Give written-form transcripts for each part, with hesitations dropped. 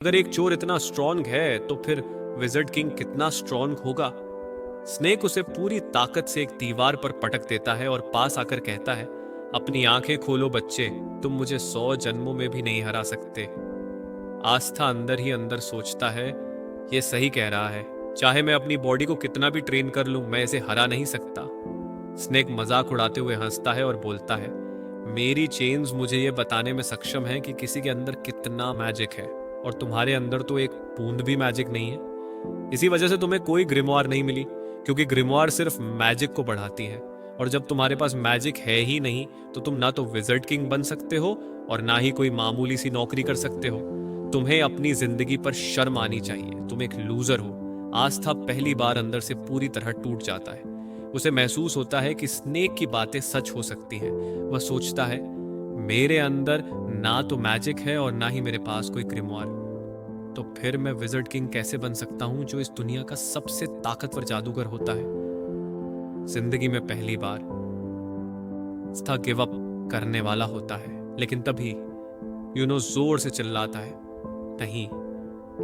अगर एक चोर इतना स्ट्रॉन्ग है तो फिर विजर्ड किंग कितना स्ट्रॉन्ग होगा। स्नेक उसे पूरी ताकत से एक दीवार पर पटक देता है और पास आकर कहता है, अपनी आंखें खोलो बच्चे, तुम मुझे 100 जन्मों में भी नहीं हरा सकते। आस्था अंदर ही अंदर सोचता है, ये सही कह रहा है, चाहे मैं अपनी बॉडी को कितना भी ट्रेन कर लूं, मैं इसे हरा नहीं सकता। स्नेक मजाक उड़ाते हुए हंसता है और बोलता है, मेरी चेन्स मुझे ये बताने में सक्षम है कि किसी के अंदर कितना मैजिक है, और तुम्हारे अंदर तो एक बूंद भी मैजिक नहीं है। इसी वजह से तुम्हें कोई ग्रिमवार नहीं मिली, क्योंकि ग्रिमवार सिर्फ मैजिक को बढ़ाती है। और जब तुम्हारे पास मैजिक है ही नहीं, तो तुम ना तो विजर्ड किंग बन सकते हो और ना ही कोई मामूली सी नौकरी कर सकते हो। तुम्हें अपनी जिंदगी पर शर्म आनी चाहिए, तुम एक लूजर हो। आस्था पहली बार अंदर से पूरी तरह टूट जाता है। उसे महसूस होता है कि स्नेक की बातें सच हो सकती हैं। वह सोचता है, मेरे अंदर ना तो मैजिक है और ना ही मेरे पास कोई ग्रिमवार, तो फिर मैं विजर्ड किंग कैसे बन सकता हूं जो इस दुनिया का सबसे ताकतवर जादूगर होता है। जिंदगी में पहली बार आस्था गिव अप करने वाला होता है, लेकिन तभी यूनो जोर से चिल्लाता है, नहीं,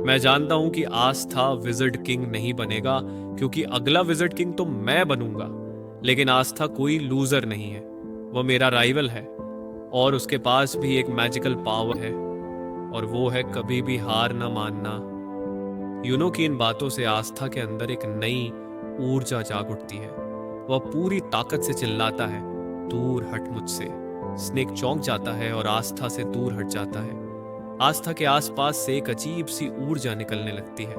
मैं जानता हूं कि आस्था विजर्ड किंग नहीं बनेगा, क्योंकि अगला विजर्ड किंग तो मैं बनूंगा। लेकिन आस्था कोई लूजर नहीं है, वह मेरा राइवल है और उसके पास भी एक मैजिकल पावर है, और वो है कभी भी हार ना मानना। यूनो की इन बातों से आस्था के अंदर एक नई ऊर्जा जाग उठती है। वह पूरी ताकत से चिल्लाता है, दूर हट मुझसे। स्नेक चौंक जाता है और आस्था से दूर हट जाता है। आस्था के आसपास से एक अजीब सी ऊर्जा निकलने लगती है,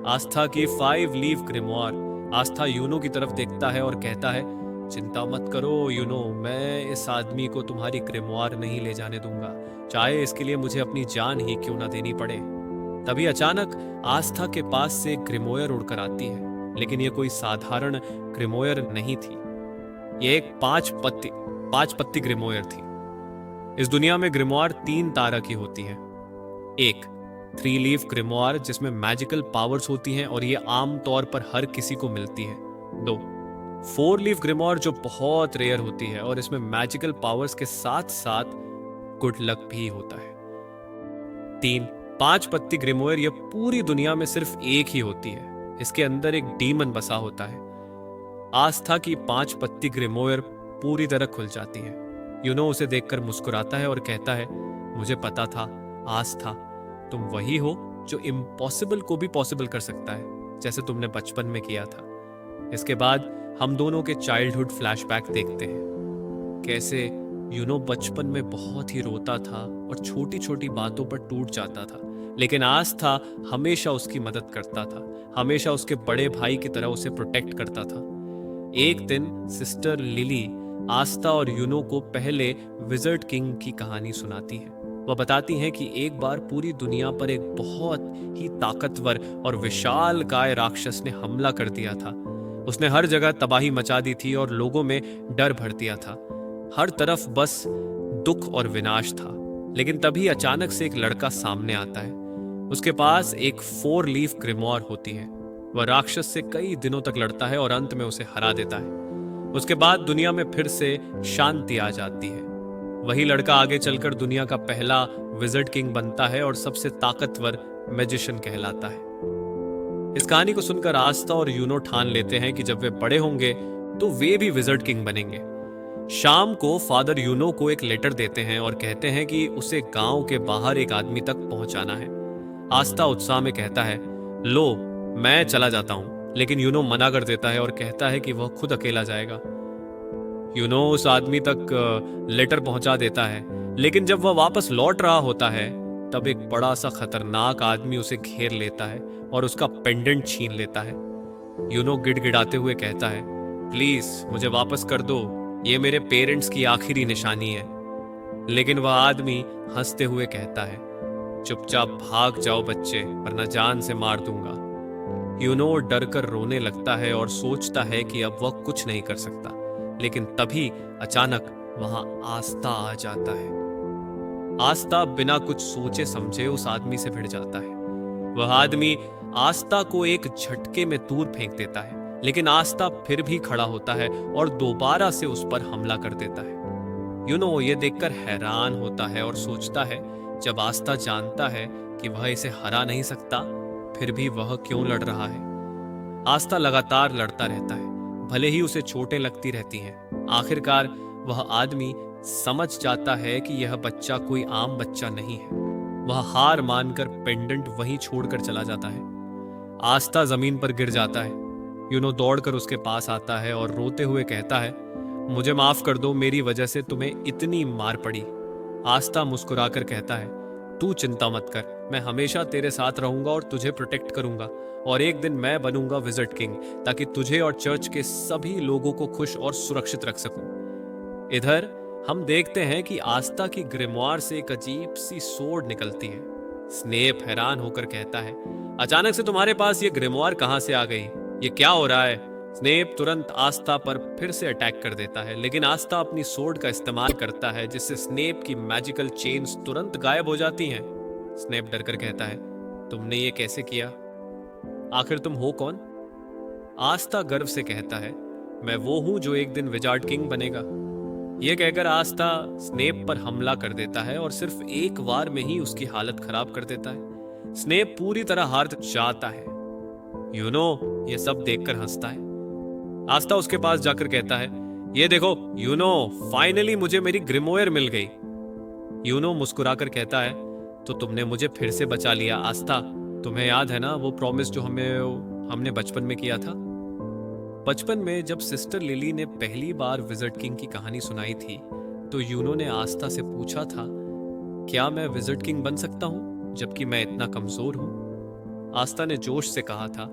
आस्था की 5 लीफ ग्रिमवार। आस्था यूनो की तरफ देखता है और कहता है, चिंता मत करो यूनो, मैं इस आदमी को तुम्हारी ग्रिमवार नहीं ले जाने दूंगा, चाहे इसके लिए मुझे अपनी जान ही क्यों ना देनी पड़े। तभी अचानक आस्था के पास से एक ग्रिमोयर उड़कर आती है, लेकिन यह कोई साधारण ग्रिमोयर नहीं थी। यह एक 5 पत्ती ग्रिमोयर थी। इस दुनिया में ग्रिमवार 3 तरह की होती है। एक 3 लीफ ग्रिमवार, जिसमें मैजिकल पावर्स होती हैं और ये आम तौर पर हर किसी को मिलती है। 2 4 लीफ ग्रिमवार, जो बहुत रेयर होती है और इसमें मैजिकल पावर्स के साथ साथ गुड लक भी होता है। 3 5 पत्ती ग्रिमोयर, यह पूरी दुनिया में सिर्फ एक ही होती है। इसके अंदर एक डीमन बसा होता है। आस्था की 5 पत्ती ग्रिमोयर पूरी तरह खुल जाती है। यूनो उसे देखकर मुस्कुराता है और कहता है, मुझे पता था आस्था, तुम वही हो जो इम्पॉसिबल को भी पॉसिबल कर सकता है, जैसे तुमने बचपन में किया था। इसके बाद हम दोनों के चाइल्डहुड फ्लैशबैक देखते हैं, कैसे यूनो बचपन में बहुत ही रोता था और छोटी छोटी बातों पर टूट जाता था, लेकिन आस्था हमेशा उसकी मदद करता था, हमेशा उसके बड़े भाई की तरह उसे प्रोटेक्ट करता था। एक दिन सिस्टर लिली आस्था और यूनो को पहले विजर्ड किंग की कहानी सुनाती है। वह बताती हैं कि एक बार पूरी दुनिया पर एक बहुत ही ताकतवर और विशाल काय राक्षस ने हमला कर दिया था। उसने हर जगह तबाही मचा दी थी और लोगों में डर भर दिया था। हर तरफ बस दुख और विनाश था। लेकिन तभी अचानक से एक लड़का सामने आता है। उसके पास एक 4 लीफ ग्रिमोयर होती है। वह राक्षस से कई दिनों तक लड़ता है और अंत में उसे हरा देता है। उसके बाद दुनिया में फिर से शांति आ जाती है। वही लड़का आगे चलकर दुनिया का पहला विजर्ड किंग बनता है और सबसे ताकतवर मैजिशियन कहलाता है। इस कहानी को सुनकर आस्था और यूनो ठान लेते हैं कि जब वे बड़े होंगे तो वे भी विजर्ड किंग बनेंगे। शाम को फादर यूनो को एक लेटर देते हैं और कहते हैं कि उसे गांव के बाहर एक आदमी तक पहुंचाना है। आस्था उत्साह में कहता है, लो मैं चला जाता हूं, लेकिन यूनो मना कर देता है और कहता है कि वह खुद अकेला जाएगा। यूनो उस आदमी तक लेटर पहुंचा देता है, लेकिन जब वह वापस लौट रहा होता है तब एक बड़ा सा खतरनाक आदमी उसे घेर लेता है और उसका पेंडेंट छीन लेता है। यूनो गिड़गिड़ाते हुए कहता है, प्लीज मुझे वापस कर दो, ये मेरे पेरेंट्स की आखिरी निशानी है। लेकिन वह आदमी हंसते हुए कहता है, चुपचाप भाग जाओ बच्चे, वरना जान से मार दूंगा। यूनो डर कर रोने लगता है और सोचता है कि अब वह कुछ नहीं कर सकता, लेकिन तभी अचानक वहां आस्था आ जाता है। आस्था बिना कुछ सोचे समझे उस आदमी से भिड़ जाता है। वह आदमी आस्था को एक झटके में दूर फेंक देता है, लेकिन आस्था फिर भी खड़ा होता है और दोबारा से उस पर हमला कर देता है। यूनो ये देखकर हैरान होता है और सोचता है, जब आस्था जानता है कि वह इसे हरा नहीं सकता, फिर भी वह क्यों लड़ रहा है। आस्था लगातार लड़ता रहता है, भले ही उसे चोटें लगती रहती हैं। आखिरकार वह आदमी समझ जाता है कि यह बच्चा कोई आम बच्चा नहीं है। वह हार मानकर पेंडेंट वहीं छोड़कर चला जाता है। आस्था जमीन पर गिर जाता है। यूनो दौड़कर उसके पास आता है और रोते हुए कहता है, मुझे माफ कर दो, मेरी वजह से तुम्हें इतनी मार पड़ी। आस्था मुस्कुराकर कहता है, तू चिंता मत कर, मैं हमेशा तेरे साथ रहूंगा और तुझे प्रोटेक्ट करूंगा, और एक दिन मैं बनूंगा विज़र्ड किंग, ताकि तुझे और चर्च के सभी लोगों को खुश और सुरक्षित रख सकूं। इधर हम देखते हैं कि आस्था की ग्रिमवार से एक अजीब सी सोड निकलती है। स्नेप हैरान होकर कहता है, अचानक से तुम्हारे पास ये ग्रिमवार कहां से आ गई? ये क्या हो रहा है? स्नेप तुरंत आस्था पर फिर से अटैक कर देता है, लेकिन आस्था अपनी सोड का इस्तेमाल करता है, जिससे स्नेप की मैजिकल चेन्स तुरंत गायब हो जाती हैं। स्नेप डरकर कहता है, तुमने ये कैसे किया? आखिर तुम हो कौन? आस्था गर्व से कहता है, मैं वो हूं जो एक दिन विजार्ड किंग बनेगा। यह कहकर आस्था स्नेप पर हमला कर देता है और सिर्फ एक वार में ही उसकी हालत खराब कर देता है। स्नेप पूरी तरह हार जाता है। यूनो ये सब देखकर हंसता है। आस्था उसके पास जाकर कहता है, ये देखो यूनो, फाइनली मुझे मेरी ग्रिमोयर मिल गई। यूनो मुस्कुराकर कहता है, तो तुमने मुझे फिर से बचा लिया आस्था। तुम्हें याद है ना वो प्रॉमिस जो हमने बचपन में किया था? बचपन में जब सिस्टर लिली ने पहली बार विज़र्ड किंग की कहानी सुनाई थी, तो यूनो ने आस्था से पूछा था, क्या मैं विज़र्ड किंग बन सकता हूं जबकि मैं इतना कमजोर हूं? आस्था ने जोश से कहा था,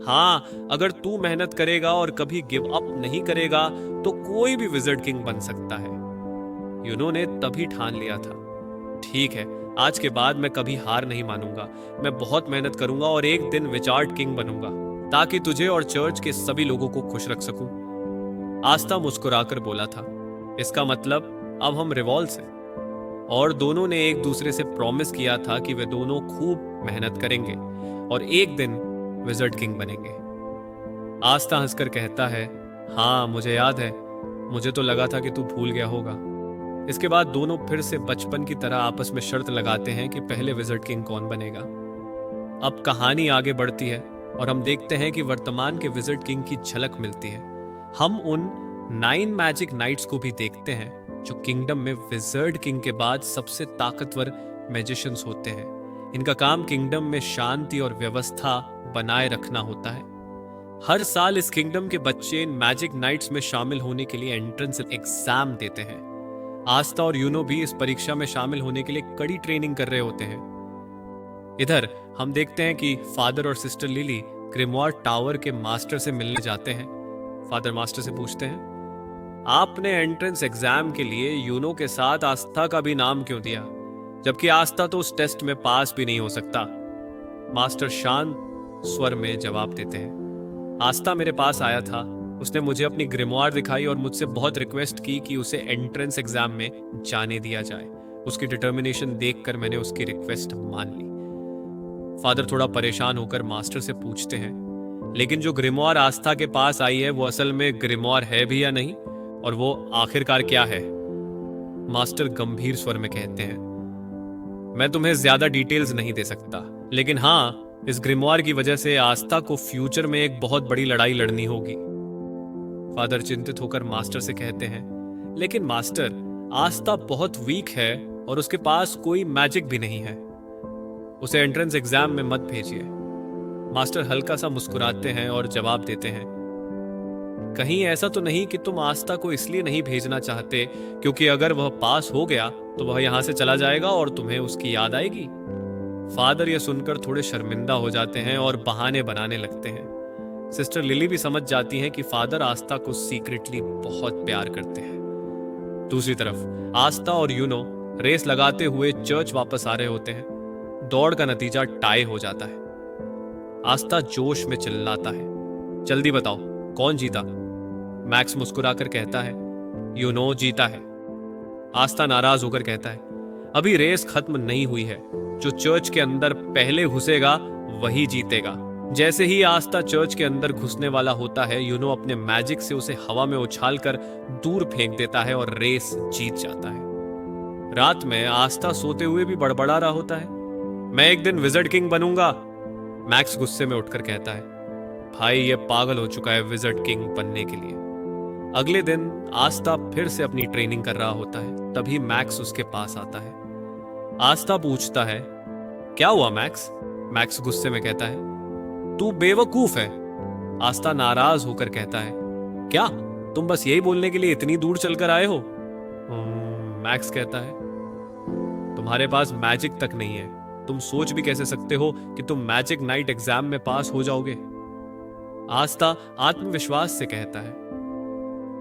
हाँ, अगर तू मेहनत करेगा और कभी गिव अप नहीं करेगा तो कोई भी विज़र्ड किंग बन सकता है। यूनो ने तभी ठान लिया था, ठीक है, आज के बाद मैं कभी हार नहीं मानूंगा। मैं बहुत मेहनत करूंगा और एक दिन विज़ार्ड किंग बनूंगा, ताकि तुझे और चर्च के सभी लोगों को खुश रख सकूं। आस्था मुस्कुराकर बोला था, इसका मतलब अब हम रिवॉल्व्स हैं। और दोनों ने एक दूसरे से प्रॉमिस किया था कि वे दोनों खूब मेहनत करेंगे और एक दिन विज़र्ड किंग बनेंगे। आस्था हंसकर कहता है, हाँ मुझे याद है, मुझे तो लगा था कि तू भूल गया होगा। इसके बाद दोनों फिर से बचपन की तरह आपस में शर्त लगाते हैं कि पहले विज़र्ड किंग कौन बनेगा। अब कहानी आगे बढ़ती है और हम देखते हैं कि वर्तमान के विज़र्ड किंग की झलक मिलती है। हम उन 9 मैजिक नाइट्स को भी देखते हैं जो किंगडम में विज़र्ड किंग के बाद सबसे ताकतवर मैजिशियंस होते हैं। इनका काम किंगडम में शांति और व्यवस्था बनाए रखना होता है। हर साल इस किंगडम के बच्चे इन मैजिक नाइट्स में शामिल होने के लिए एंट्रेंस एग्जाम देते हैं। आस्था और यूनो भी इस परीक्षा में शामिल होने के लिए कड़ी ट्रेनिंग कर रहे होते हैं। इधर हम देखते हैं कि फादर और सिस्टर लिली ग्रिमवार टावर के मास्टर से मिलने जाते हैं। फादर मास्टर से पूछते हैं, आपने एंट्रेंस एग्जाम के लिए यूनो के साथ आस्था का भी नाम क्यों दिया, जबकि आस्था तो उस टेस्ट में पास भी नहीं हो सकता? मास्टर शांत स्वर में जवाब देते हैं, आस्था मेरे पास आया था, उसने मुझे अपनी ग्रिमवार दिखाई और मुझसे बहुत रिक्वेस्ट की कि उसे एंट्रेंस एग्जाम में जाने दिया जाए। उसकी डिटर्मिनेशन देखकर मैंने उसकी रिक्वेस्ट मान ली। फादर थोड़ा परेशान होकर मास्टर से पूछते हैं, लेकिन जो ग्रिमवार आस्था के पास आई है वो असल में ग्रिमवार है भी या नहीं, और वो आखिरकार क्या है? मास्टर गंभीर स्वर में कहते हैं, मैं तुम्हें ज्यादा डिटेल्स नहीं दे सकता, लेकिन हाँ, इस ग्रिमवार की वजह से आस्था को फ्यूचर में एक बहुत बड़ी लड़ाई लड़नी होगी। फादर चिंतित होकर मास्टर से कहते हैं, लेकिन मास्टर, आस्था बहुत वीक है और उसके पास कोई मैजिक भी नहीं है, उसे एंट्रेंस एग्जाम में मत भेजिए। मास्टर हल्का सा मुस्कुराते हैं और जवाब देते हैं, कहीं ऐसा तो नहीं कि तुम आस्था को इसलिए नहीं भेजना चाहते क्योंकि अगर वह पास हो गया तो वह यहां से चला जाएगा और तुम्हें उसकी याद आएगी? फादर यह सुनकर थोड़े शर्मिंदा हो जाते हैं और बहाने बनाने लगते हैं। सिस्टर लिली भी समझ जाती हैं कि फादर आस्था को सीक्रेटली बहुत प्यार करते हैं। दूसरी तरफ आस्था और यूनो रेस लगाते हुए चर्च वापस आ रहे होते हैं। दौड़ का नतीजा टाई हो जाता है। आस्था जोश में चिल्लाता है, जल्दी बताओ कौन जीता? मैक्स मुस्कुराकर कहता है, यूनो जीता है। आस्था नाराज होकर कहता है, अभी रेस खत्म नहीं हुई है, जो चर्च के अंदर पहले घुसेगा वही जीतेगा। जैसे ही आस्था चर्च के अंदर घुसने वाला होता है, यूनो अपने मैजिक से उसे हवा में उछालकर दूर फेंक देता है और रेस जीत जाता है। रात में आस्था सोते हुए भी बड़बड़ा रहा होता है, मैं एक दिन विजर्ड किंग बनूंगा। मैक्स गुस्से में उठकर कहता है, भाई ये पागल हो चुका है विजर्ड किंग बनने के लिए। अगले दिन आस्था फिर से अपनी ट्रेनिंग कर रहा होता है, तभी मैक्स उसके पास आता है। आस्था पूछता है, क्या हुआ मैक्स? मैक्स गुस्से में कहता है, तू बेवकूफ है। आस्था नाराज होकर कहता है, क्या तुम बस यही बोलने के लिए इतनी दूर चलकर आए हो? मैक्स कहता है, तुम्हारे पास मैजिक तक नहीं है, तुम सोच भी कैसे सकते हो कि तुम मैजिक नाइट एग्जाम में पास हो जाओगे? आस्था आत्मविश्वास से कहता है,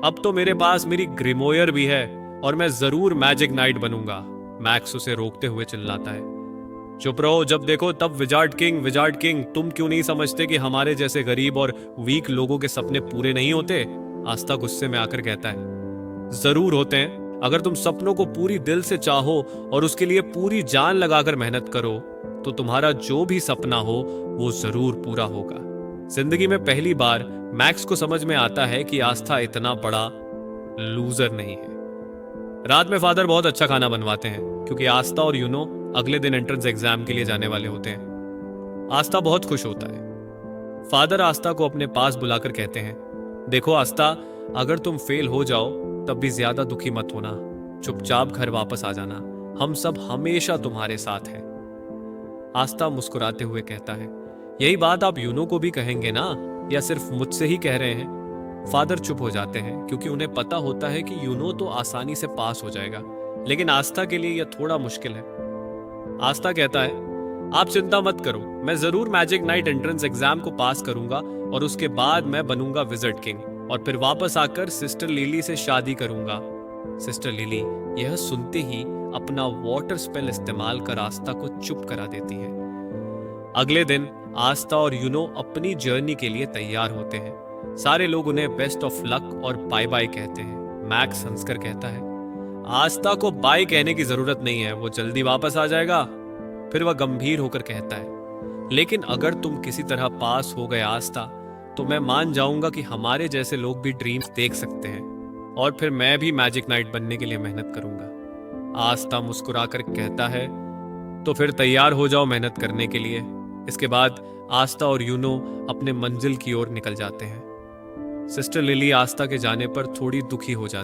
अब तो मेरे पास मेरी ग्रिमोयर भी है और मैं जरूर मैजिक नाइट बनूंगा। मैक्स उसे रोकते हुए चिल्लाता है, चुप रहो, जब देखो तब विजार्ड किंग, तुम क्यों नहीं समझते कि हमारे जैसे गरीब और वीक लोगों के सपने पूरे नहीं होते? आस्था गुस्से में आकर कहता है, जरूर होते हैं। अगर तुम सपनों को पूरी दिल से चाहो और उसके लिए पूरी जान लगाकर मेहनत करो तो तुम्हारा जो भी सपना हो वो जरूर पूरा होगा। जिंदगी में पहली बार मैक्स को समझ में आता है कि आस्था इतना बड़ा लूजर नहीं है। रात में फादर बहुत अच्छा खाना बनवाते हैं क्योंकि आस्था और यूनो अगले दिन एंट्रेंस एग्जाम के लिए जाने वाले होते हैं। आस्था बहुत खुश होता है। फादर आस्था को अपने पास बुलाकर कहते हैं, देखो आस्था, अगर तुम फेल हो जाओ तब भी ज्यादा दुखी मत होना, चुपचाप घर वापस आ जाना, हम सब हमेशा तुम्हारे साथ हैं। आस्था मुस्कुराते हुए कहता है, यही बात आप यूनो को भी कहेंगे ना, या सिर्फ मुझसे ही कह रहे हैं? फादर चुप हो जाते हैं क्योंकि उन्हें पता होता है कि यूनो तो आसानी से पास हो जाएगा, लेकिन आस्था के लिए यह थोड़ा मुश्किल है। आस्था कहता है, आप चिंता मत करो, मैं जरूर मैजिक नाइट एंट्रेंस एग्जाम को पास करूंगा और उसके बाद मैं बनूंगा विजर्ड किंग और फिर वापस आकर सिस्टर लिली से शादी करूंगा। सिस्टर लिली यह सुनते ही अपना वाटर स्पेल इस्तेमाल कर आस्था को चुप करा देती है। अगले दिन आस्था और यूनो अपनी जर्नी के लिए तैयार होते हैं। सारे लोग उन्हें बेस्ट ऑफ लक और बाय बाय कहते हैं। मैक्स हंसकर कहता है, आस्था को बाय कहने की जरूरत नहीं है, वो जल्दी वापस आ जाएगा। फिर वह गंभीर होकर कहता है, लेकिन अगर तुम किसी तरह पास हो गए आस्था, तो मैं मान जाऊंगा कि हमारे जैसे लोग भी ड्रीम्स देख सकते हैं और फिर मैं भी मैजिक नाइट बनने के लिए मेहनत करूंगा। आस्था मुस्कुराकर कहता है, तो फिर तैयार हो जाओ मेहनत करने के लिए। इसके बाद आस्था और यूनो अपने मंजिल की ओर निकल जाते हैं। सिस्टर लिली आस्था के जाने पर थोड़ी दुखी हो जाती है।